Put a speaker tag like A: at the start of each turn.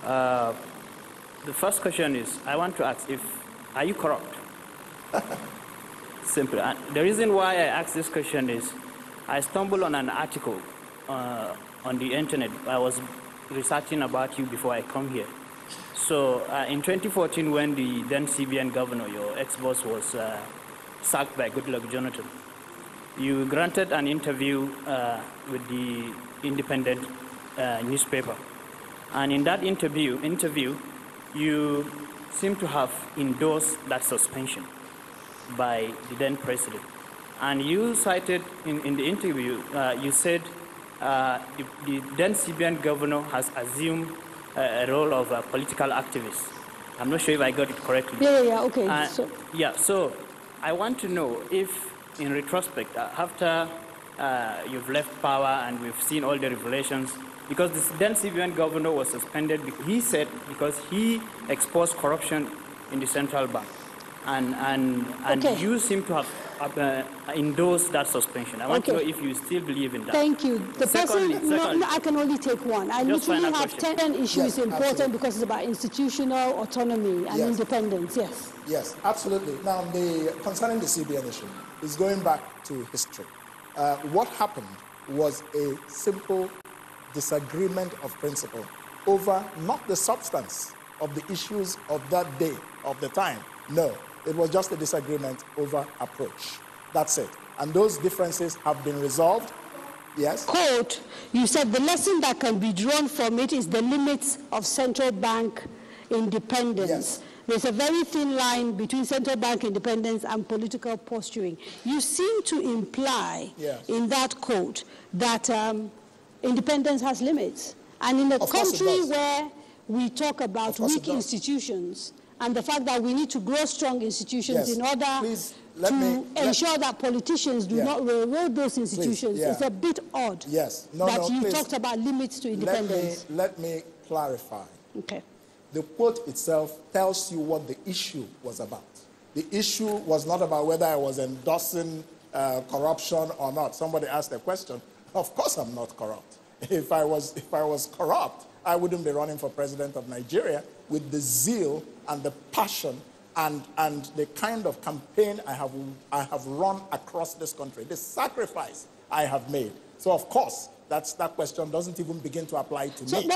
A: The first question is, I want to ask are you corrupt? Simple. And the reason why I ask this question is, I stumbled on an article on the internet. I was researching about you before I come here. So in 2014, when the then CBN governor, your ex-boss, was sacked by Goodluck Jonathan, you granted an interview with the Independent newspaper. And in that interview, you seem to have endorsed that suspension by the then president. And you cited in the interview, you said the then CBN governor has assumed a role of a political activist. I'm not sure if I got it correctly.
B: Yeah, okay.
A: So I want to know if, in retrospect, after you've left power and we've seen all the revelations, because the then CBN governor was suspended, he said, because he exposed corruption in the central bank. And okay, you seem to have endorsed that suspension. I want to know if you still believe in that.
B: Thank you. No, I can only take one. I literally have 10 issues important because it's about institutional autonomy and independence. Yes.
C: Yes, absolutely. Now, concerning the CBN issue, is going back to history. What happened was a simple disagreement of principle over not the substance of the issues of that day, of the time. No, it was just a disagreement over approach. That's it. And those differences have been resolved. Yes?
B: Quote, you said the lesson that can be drawn from it is the limits of central bank independence. Yes. There's a very thin line between central bank independence and political posturing. You seem to imply in that quote that independence has limits. And in a country where we talk about weak institutions and the fact that we need to grow strong institutions in order to ensure that politicians do not railroad those institutions, it's a bit odd that you talked about limits to independence.
C: Let me clarify.
B: Okay.
C: The quote itself tells you what the issue was about. The issue was not about whether I was endorsing corruption or not. Somebody asked a question. Of course I'm not corrupt. If I was corrupt, I wouldn't be running for president of Nigeria with the zeal and the passion and the kind of campaign I have run across this country, the sacrifice I have made. So of course, that question doesn't even begin to apply to me.